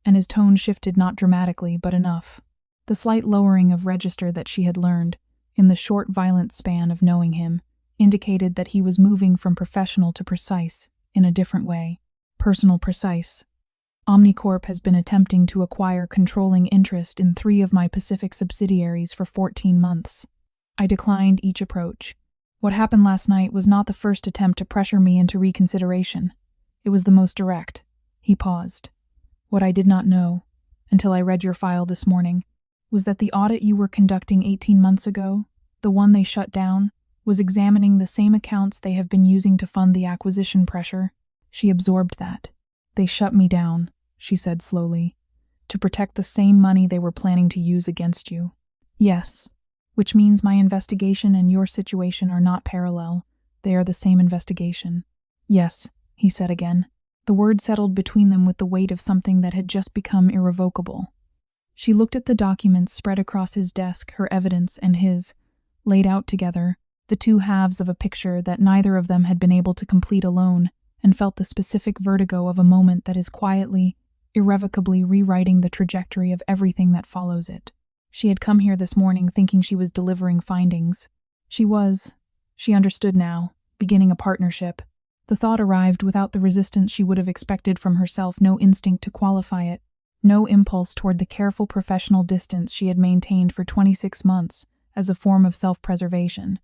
and his tone shifted not dramatically, but enough. The slight lowering of register that she had learned, in the short violent span of knowing him, indicated that he was moving from professional to precise, in a different way. Personal precise. OmniCorp has been attempting to acquire controlling interest in 3 of my Pacific subsidiaries for 14 months. I declined each approach. What happened last night was not the first attempt to pressure me into reconsideration. It was the most direct. He paused. What I did not know, until I read your file this morning, was that the audit you were conducting 18 months ago, the one they shut down, was examining the same accounts they have been using to fund the acquisition pressure. She absorbed that. "They shut me down," she said slowly, "to protect the same money they were planning to use against you." "Yes, which means my investigation and your situation are not parallel. They are the same investigation." "Yes," he said again. The word settled between them with the weight of something that had just become irrevocable. She looked at the documents spread across his desk, her evidence and his, laid out together, the 2 halves of a picture that neither of them had been able to complete alone, and felt the specific vertigo of a moment that is quietly, irrevocably rewriting the trajectory of everything that follows it. She had come here this morning thinking she was delivering findings. She understood now, beginning a partnership. The thought arrived without the resistance she would have expected from herself, no instinct to qualify it, no impulse toward the careful professional distance she had maintained for 26 months as a form of self-preservation.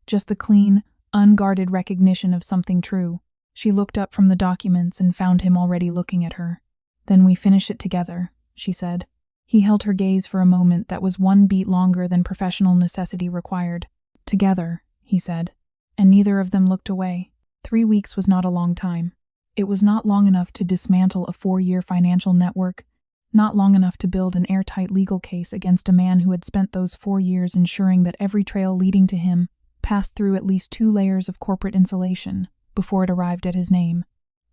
Just the clean, unguarded recognition of something true. She looked up from the documents and found him already looking at her. "Then we finish it together," she said. He held her gaze for a moment that was 1 beat longer than professional necessity required. "Together," he said, and neither of them looked away. 3 weeks was not a long time. It was not long enough to dismantle a 4-year financial network, not long enough to build an airtight legal case against a man who had spent those 4 years ensuring that every trail leading to him passed through at least 2 layers of corporate insulation before it arrived at his name.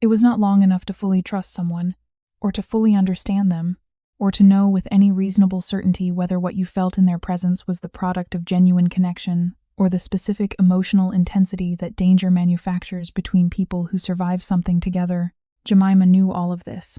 It was not long enough to fully trust someone, or to fully understand them, or to know with any reasonable certainty whether what you felt in their presence was the product of genuine connection, or the specific emotional intensity that danger manufactures between people who survive something together. Jemima knew all of this.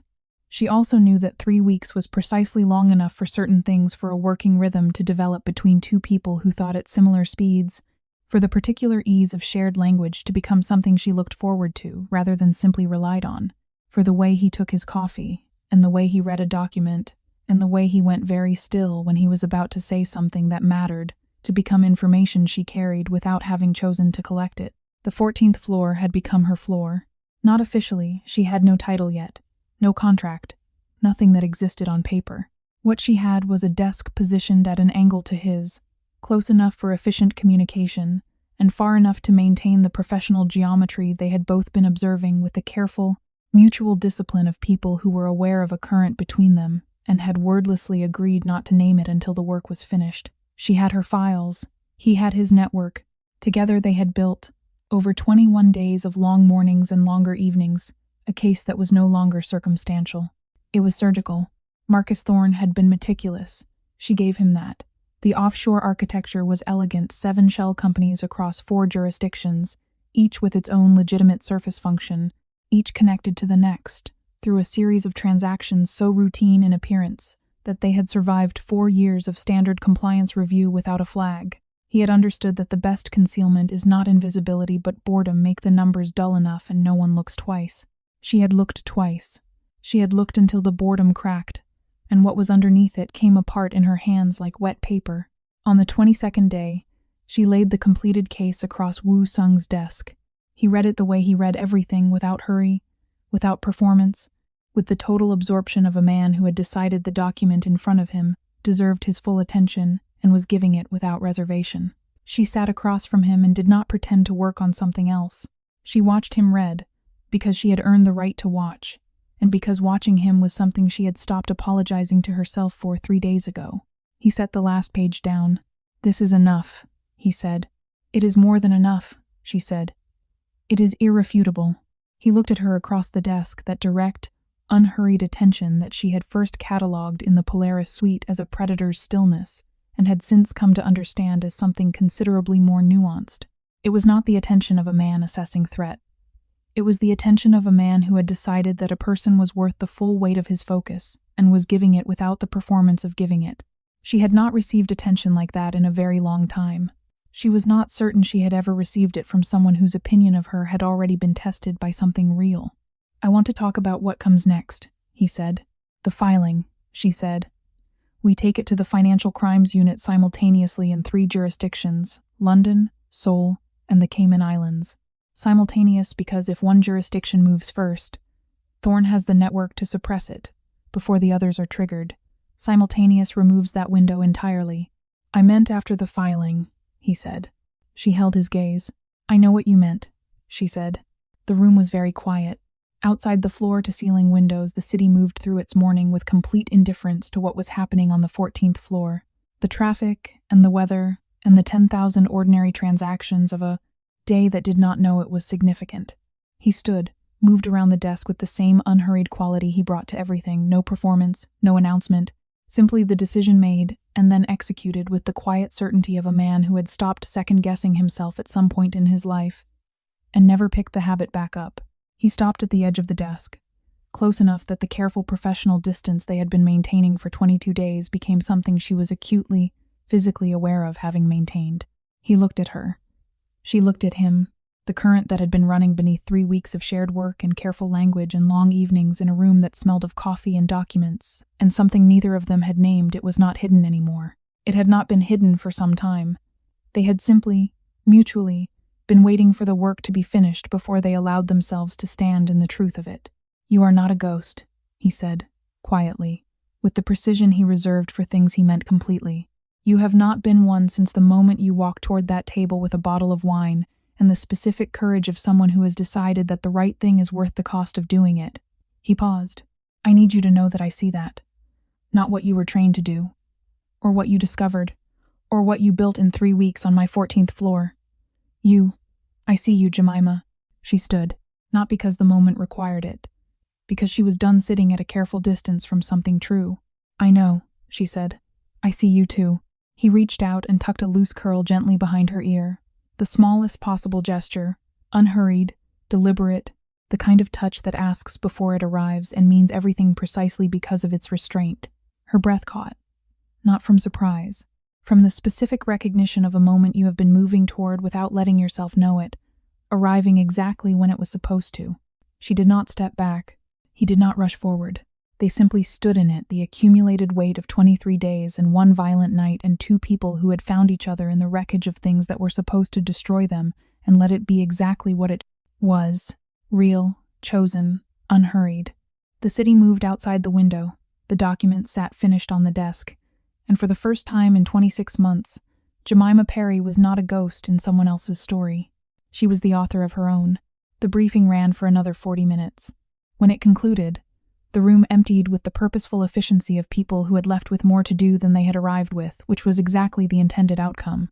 She also knew that 3 weeks was precisely long enough for certain things for a working rhythm to develop between 2 people who thought at similar speeds, for the particular ease of shared language to become something she looked forward to rather than simply relied on, for the way he took his coffee, and the way he read a document, and the way he went very still when he was about to say something that mattered, to become information she carried without having chosen to collect it. The 14th floor had become her floor. Not officially, she had no title yet, no contract, nothing that existed on paper. What she had was a desk positioned at an angle to his, close enough for efficient communication, and far enough to maintain the professional geometry they had both been observing with the careful, mutual discipline of people who were aware of a current between them and had wordlessly agreed not to name it until the work was finished. She had her files, he had his network. Together they had built, over 21 days of long mornings and longer evenings, a case that was no longer circumstantial. It was surgical. Marcus Thorne had been meticulous. She gave him that. The offshore architecture was elegant, 7 shell companies across 4 jurisdictions, each with its own legitimate surface function, each connected to the next, through a series of transactions so routine in appearance that they had survived 4 years of standard compliance review without a flag. He had understood that the best concealment is not invisibility but boredom. Make the numbers dull enough and no one looks twice. She had looked twice. She had looked until the boredom cracked, and what was underneath it came apart in her hands like wet paper. On the 22nd day, she laid the completed case across Wu Sung's desk. He read it the way he read everything, without hurry, without performance, with the total absorption of a man who had decided the document in front of him deserved his full attention and was giving it without reservation. She sat across from him and did not pretend to work on something else. She watched him read, because she had earned the right to watch, and because watching him was something she had stopped apologizing to herself for 3 days ago. He set the last page down. "This is enough," he said. "It is more than enough," she said. "It is irrefutable." He looked at her across the desk, that direct, unhurried attention that she had first catalogued in the Polaris suite as a predator's stillness, and had since come to understand as something considerably more nuanced. It was not the attention of a man assessing threat. It was the attention of a man who had decided that a person was worth the full weight of his focus, and was giving it without the performance of giving it. She had not received attention like that in a very long time. She was not certain she had ever received it from someone whose opinion of her had already been tested by something real. "I want to talk about what comes next," he said. "The filing," she said. "We take it to the Financial Crimes Unit simultaneously in 3 jurisdictions: London, Seoul, and the Cayman Islands. Simultaneous because if one jurisdiction moves first, Thorne has the network to suppress it before the others are triggered. Simultaneous removes that window entirely." "I meant after the filing," he said. She held his gaze. "I know what you meant," she said. The room was very quiet. Outside the floor-to-ceiling windows, the city moved through its morning with complete indifference to what was happening on the 14th floor. The traffic, and the weather, and the 10,000 ordinary transactions of a day that did not know it was significant. He stood, moved around the desk with the same unhurried quality he brought to everything, no performance, no announcement, simply the decision made and then executed with the quiet certainty of a man who had stopped second-guessing himself at some point in his life and never picked the habit back up. He stopped at the edge of the desk, close enough that the careful professional distance they had been maintaining for 22 days became something she was acutely, physically aware of having maintained. He looked at her. She looked at him. The current that had been running beneath 3 weeks of shared work and careful language and long evenings in a room that smelled of coffee and documents, and something neither of them had named, it was not hidden anymore. It had not been hidden for some time. They had simply, mutually, been waiting for the work to be finished before they allowed themselves to stand in the truth of it. "You are not a ghost," he said, quietly, with the precision he reserved for things he meant completely. "You have not been one since the moment you walked toward that table with a bottle of wine, and the specific courage of someone who has decided that the right thing is worth the cost of doing it." He paused. "I need you to know that I see that. Not what you were trained to do, or what you discovered, or what you built in 3 weeks on my 14th floor. I see you, Jemima." She stood, not because the moment required it, because she was done sitting at a careful distance from something true. "I know," she said. "I see you too." He reached out and tucked a loose curl gently behind her ear. The smallest possible gesture, unhurried, deliberate, the kind of touch that asks before it arrives and means everything precisely because of its restraint. Her breath caught, not from surprise, from the specific recognition of a moment you have been moving toward without letting yourself know it, arriving exactly when it was supposed to. She did not step back. He did not rush forward. They simply stood in it, the accumulated weight of 23 days and 1 violent night and 2 people who had found each other in the wreckage of things that were supposed to destroy them, and let it be exactly what it was: real, chosen, unhurried. The city moved outside the window. The document sat finished on the desk, and for the first time in 26 months, Jemima Perry was not a ghost in someone else's story. She was the author of her own. The briefing ran for another 40 minutes. When it concluded, the room emptied with the purposeful efficiency of people who had left with more to do than they had arrived with, which was exactly the intended outcome.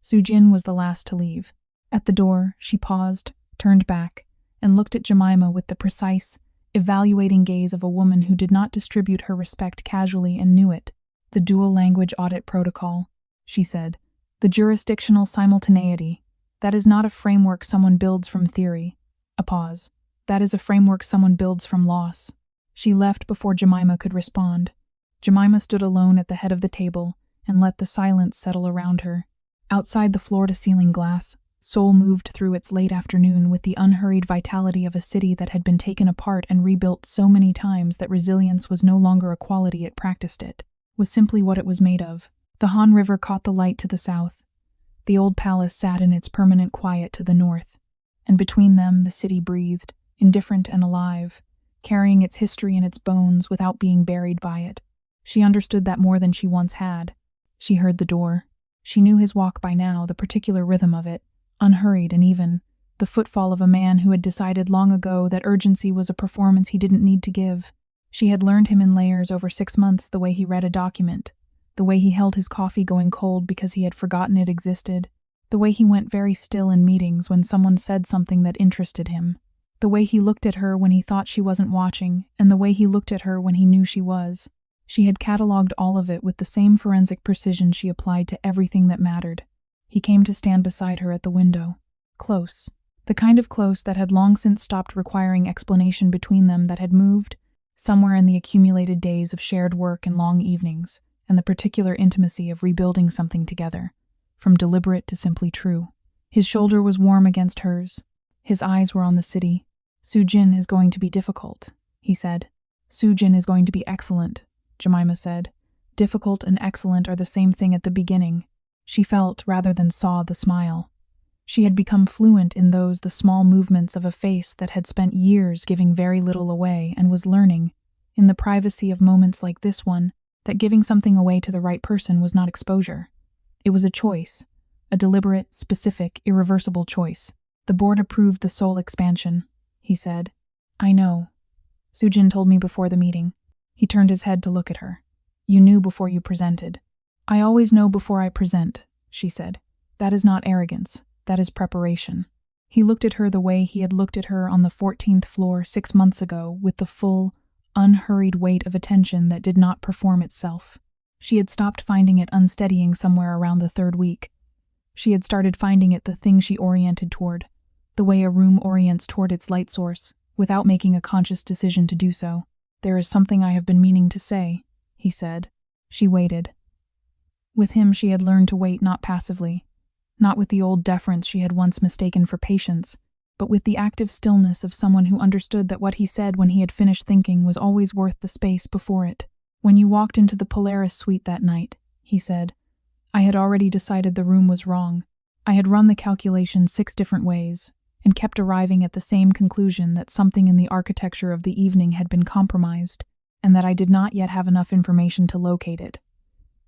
Sujin was the last to leave. At the door, she paused, turned back, and looked at Jemima with the precise, evaluating gaze of a woman who did not distribute her respect casually and knew it. "The dual language audit protocol," she said. "The jurisdictional simultaneity. That is not a framework someone builds from theory." A pause. "That is a framework someone builds from loss." She left before Jemima could respond. Jemima stood alone at the head of the table and let the silence settle around her. Outside the floor-to-ceiling glass, Seoul moved through its late afternoon with the unhurried vitality of a city that had been taken apart and rebuilt so many times that resilience was no longer a quality it practiced, it was simply what it was made of. The Han River caught the light to the south. The old palace sat in its permanent quiet to the north, and between them the city breathed, indifferent and alive, carrying its history in its bones without being buried by it. She understood that more than she once had. She heard the door. She knew his walk by now, the particular rhythm of it, unhurried and even, the footfall of a man who had decided long ago that urgency was a performance he didn't need to give. She had learned him in layers over 6 months, the way he read a document, The way he held his coffee going cold because he had forgotten it existed. The way he went very still in meetings when someone said something that interested him. The way he looked at her when he thought she wasn't watching, and the way he looked at her when he knew she was. She had catalogued all of it with the same forensic precision she applied to everything that mattered. He came to stand beside her at the window. Close. The kind of close that had long since stopped requiring explanation between them, that had moved somewhere in the accumulated days of shared work and long evenings, and the particular intimacy of rebuilding something together, from deliberate to simply true. His shoulder was warm against hers. His eyes were on the city. Sujin is going to be difficult, he said. Sujin is going to be excellent, Jemima said. Difficult and excellent are the same thing at the beginning. She felt, rather than saw, the smile. She had become fluent in the small movements of a face that had spent years giving very little away, and was learning, in the privacy of moments like this one, that giving something away to the right person was not exposure. It was a choice, a deliberate, specific, irreversible choice. The board approved the soul expansion, he said. I know. Sujin told me before the meeting. He turned his head to look at her. You knew before you presented. I always know before I present, she said. That is not arrogance. That is preparation. He looked at her the way he had looked at her on the 14th floor 6 months ago, with the full, unhurried weight of attention that did not perform itself. She had stopped finding it unsteadying somewhere around the 3rd week. She had started finding it the thing she oriented toward, the way a room orients toward its light source, without making a conscious decision to do so. There is something I have been meaning to say, he said. She waited. With him she had learned to wait not passively, not with the old deference she had once mistaken for patience, but with the active stillness of someone who understood that what he said when he had finished thinking was always worth the space before it. When you walked into the Polaris suite that night, he said, I had already decided the room was wrong. I had run the calculation 6 different ways, and kept arriving at the same conclusion, that something in the architecture of the evening had been compromised, and that I did not yet have enough information to locate it.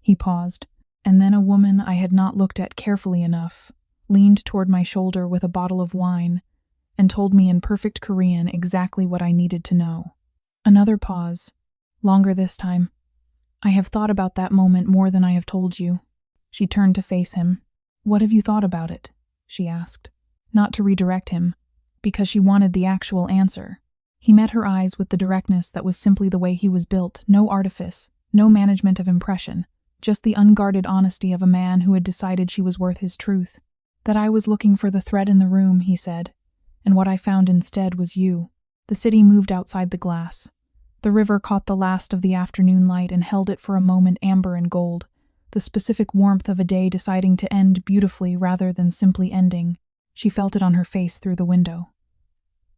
He paused, and then a woman I had not looked at carefully enough leaned toward my shoulder with a bottle of wine, and told me in perfect Korean exactly what I needed to know. Another pause, longer this time. I have thought about that moment more than I have told you. She turned to face him. What have you thought about it? She asked. Not to redirect him, because she wanted the actual answer. He met her eyes with the directness that was simply the way he was built, no artifice, no management of impression, just the unguarded honesty of a man who had decided she was worth his truth. That I was looking for the thread in the room, he said, and what I found instead was you. The city moved outside the glass. The river caught the last of the afternoon light and held it for a moment amber and gold, the specific warmth of a day deciding to end beautifully rather than simply ending. She felt it on her face through the window.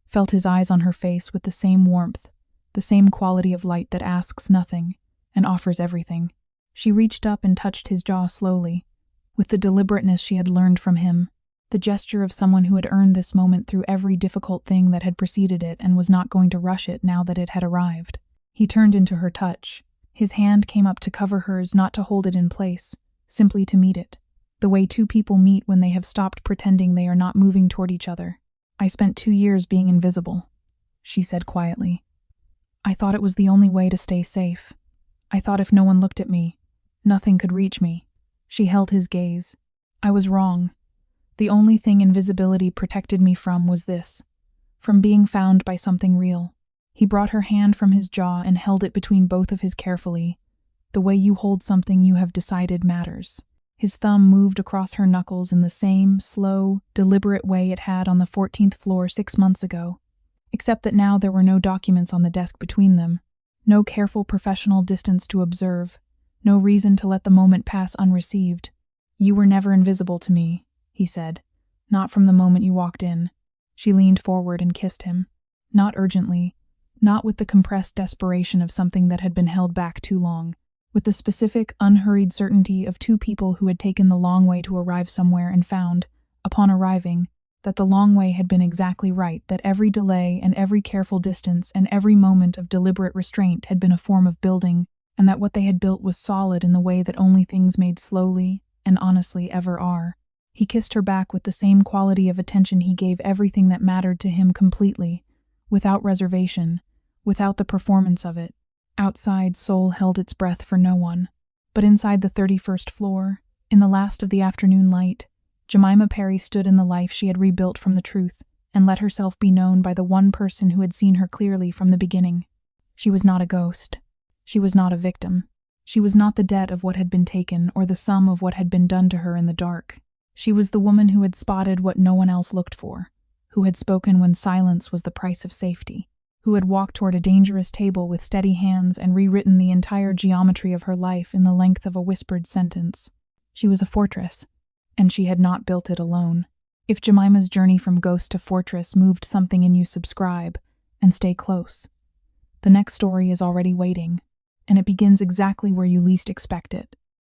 Felt his eyes on her face with the same warmth, the same quality of light that asks nothing and offers everything. She reached up and touched his jaw slowly, with the deliberateness she had learned from him, the gesture of someone who had earned this moment through every difficult thing that had preceded it and was not going to rush it now that it had arrived. He turned into her touch. His hand came up to cover hers, not to hold it in place, simply to meet it. The way 2 people meet when they have stopped pretending they are not moving toward each other. I spent 2 years being invisible, she said quietly. I thought it was the only way to stay safe. I thought if no one looked at me, nothing could reach me. She held his gaze. I was wrong. The only thing invisibility protected me from was this, from being found by something real. He brought her hand from his jaw and held it between both of his carefully. The way you hold something you have decided matters. His thumb moved across her knuckles in the same slow, deliberate way it had on the 14th floor 6 months ago, except that now there were no documents on the desk between them, no careful professional distance to observe, no reason to let the moment pass unreceived. You were never invisible to me, he said, not from the moment you walked in. She leaned forward and kissed him, not urgently, not with the compressed desperation of something that had been held back too long, with the specific, unhurried certainty of 2 people who had taken the long way to arrive somewhere and found, upon arriving, that the long way had been exactly right, that every delay and every careful distance and every moment of deliberate restraint had been a form of building, and that what they had built was solid in the way that only things made slowly and honestly ever are. He kissed her back with the same quality of attention he gave everything that mattered to him completely, without reservation, without the performance of it. Outside, soul held its breath for no one. But inside the 31st floor, in the last of the afternoon light, Jemima Perry stood in the life she had rebuilt from the truth and let herself be known by the one person who had seen her clearly from the beginning. She was not a ghost. She was not a victim. She was not the debt of what had been taken or the sum of what had been done to her in the dark. She was the woman who had spotted what no one else looked for, who had spoken when silence was the price of safety, who had walked toward a dangerous table with steady hands and rewritten the entire geometry of her life in the length of a whispered sentence. She was a fortress, and she had not built it alone. If Jemima's journey from ghost to fortress moved something in you, subscribe and stay close. The next story is already waiting, and it begins exactly where you least expect it.